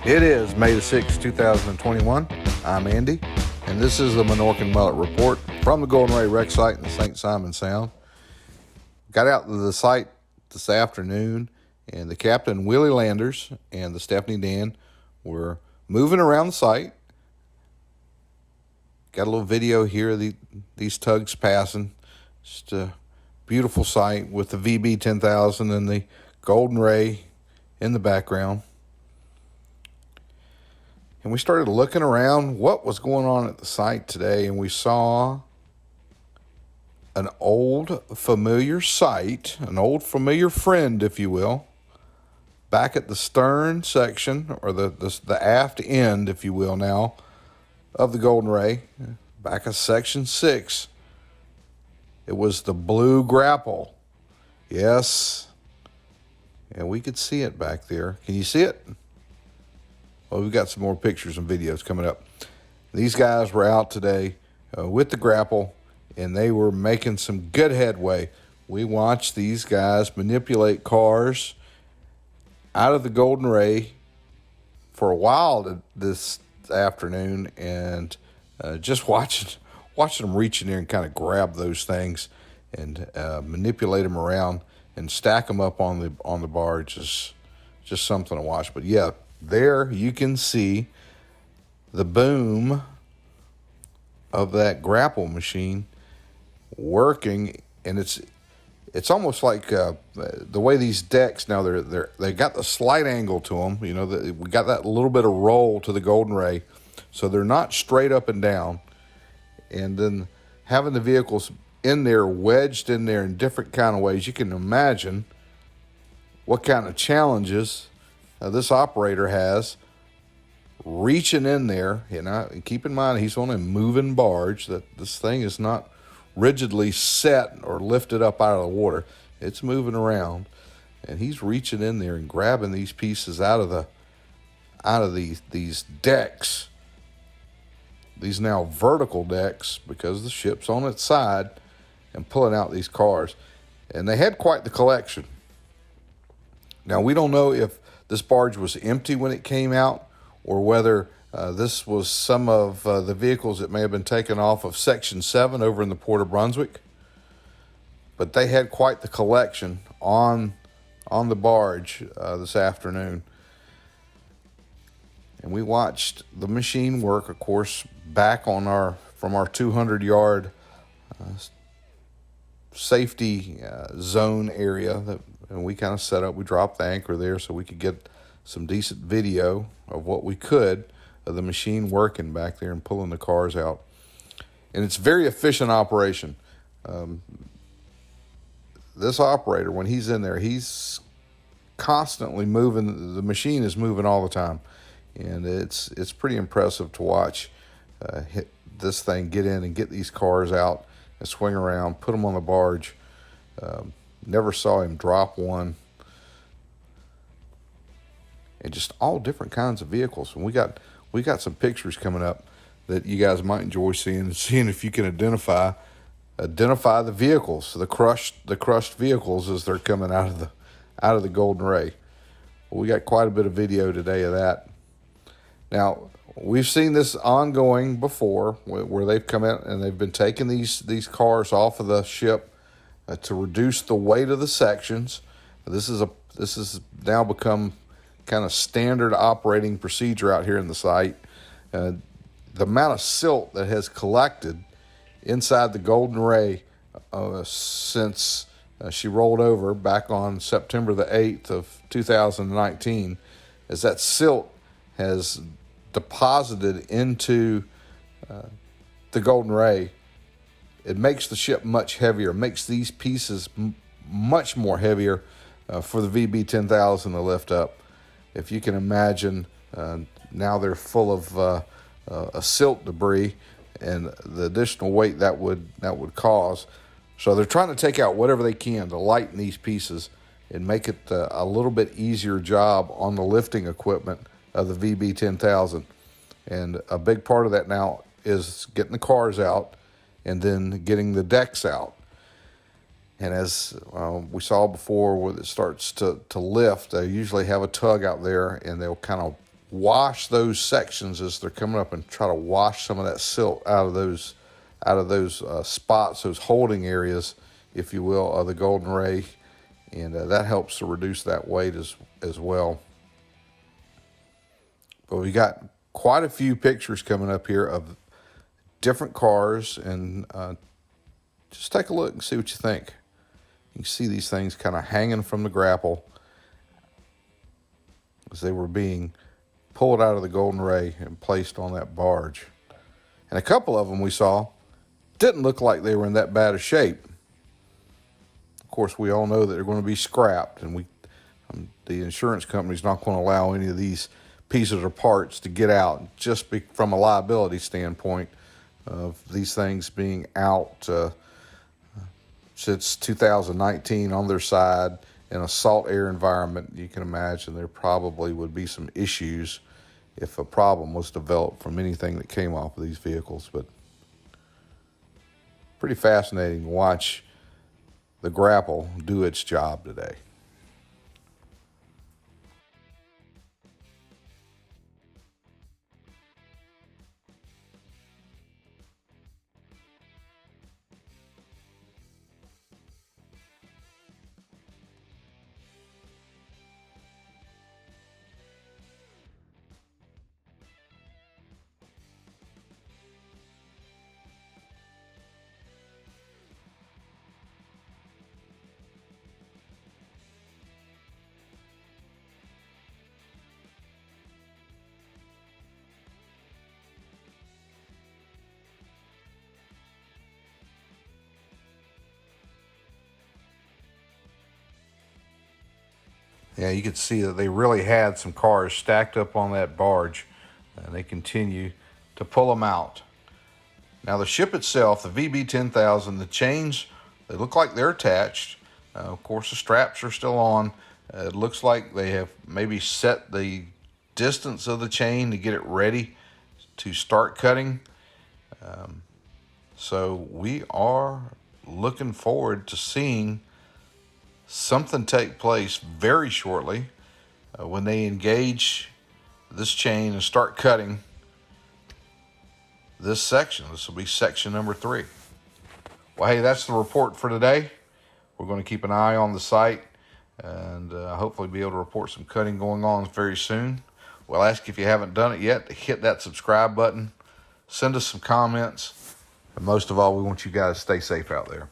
It is May the 6th, 2021. I'm Andy, and this is the Minorcan Mullet Report from the Golden Ray Wreck Site in the St.simons Sound. Got out to the site this afternoon, and the captain, Willie Landers, and the Stephanie Dan were moving around the site. Got a little video here of these tugs passing. Just a beautiful sight with the VB 10,000 and the Golden Ray in the background. And we started looking around what was going on at the site today, and we saw an old familiar sight, an old familiar friend, if you will, back at the stern section, or the aft end, if you will now, of the Golden Ray, back of Section 6. It was the blue Grapple. Yes. And we could see it back there. Can you see it? Well, we've got some more pictures and videos coming up. These guys were out today with the Grapple, and they were making some good headway. We watched these guys manipulate cars out of the Golden Ray for a while this afternoon, and just watching them reach in there and kind of grab those things and manipulate them around and stack them up on the barge is just something to watch. But yeah, there you can see the boom of that Grapple machine working, and it's almost like the way these decks now they got the slight angle to them. You know, we got that little bit of roll to the Golden Ray, so they're not straight up and down. And then having the vehicles in there, wedged in there in different kind of ways, you can imagine what kind of challenges this operator has reaching in there. And keep in mind, he's on a moving barge, that this thing is not rigidly set or lifted up out of the water. It's moving around, and he's reaching in there and grabbing these pieces out of these decks, these now vertical decks, because the ship's on its side, and pulling out these cars. And they had quite the collection. Now, we don't know if this barge was empty when it came out, or whether this was some of the vehicles that may have been taken off of Section 7 over in the Port of Brunswick. But they had quite the collection on the barge this afternoon. And we watched the machine work, of course, back from our 200-yard safety zone area, and we kind of set up. We dropped the anchor there so we could get some decent video of what we could of the machine working back there and pulling the cars out. And it's a very efficient operation. This operator, when he's in there, he's constantly moving. The machine is moving all the time, and it's pretty impressive to watch this thing get in and get these cars out and swing around, put them on the barge. Never saw him drop one. And just all different kinds of vehicles. And we got some pictures coming up that you guys might enjoy seeing if you can identify the vehicles, the crushed vehicles as they're coming out of the Golden Ray. Well, we got quite a bit of video today of that. Now, we've seen this ongoing before, where they've come out and they've been taking these cars off of the ship to reduce the weight of the sections. This has now become kind of standard operating procedure out here in the site. The amount of silt that has collected inside the Golden Ray since she rolled over back on September the 8th of 2019, as that silt has deposited into the Golden Ray, it makes the ship much heavier, makes these pieces much more heavier for the VB 10,000 to lift up. If you can imagine, now they're full of silt debris and the additional weight that would cause. So they're trying to take out whatever they can to lighten these pieces and make it a little bit easier job on the lifting equipment of the VB 10,000. And a big part of that now is getting the cars out and then getting the decks out. And as we saw before, when it starts to lift, they usually have a tug out there, and they'll kind of wash those sections as they're coming up, and try to wash some of that silt out of those spots, those holding areas, if you will, of the golden ray, and that helps to reduce that weight as well. But we got quite a few pictures coming up here of different cars, and just take a look and see what you think. You can see these things kind of hanging from the grapple as they were being pulled out of the golden ray and placed on that barge. And a couple of them we saw didn't look like they were in that bad a shape. Of course, we all know that they're going to be scrapped, and the insurance company's not going to allow any of these pieces or parts to get out, just from a liability standpoint of these things being out since 2019 on their side in a salt air environment. You can imagine there probably would be some issues if a problem was developed from anything that came off of these vehicles. But pretty fascinating to watch the Grapple do its job today. Yeah, you could see that they really had some cars stacked up on that barge, and they continue to pull them out. Now the ship itself, the VB-10,000, the chains, they look like they're attached. Of course, the straps are still on. It looks like they have maybe set the distance of the chain to get it ready to start cutting. So we are looking forward to seeing something take place very shortly when they engage this chain and start cutting this section. This will be section number 3. Well, hey, that's the report for today. We're going to keep an eye on the site and hopefully be able to report some cutting going on very soon. We'll ask if you haven't done it yet to hit that subscribe button, send us some comments, and most of all, we want you guys to stay safe out there.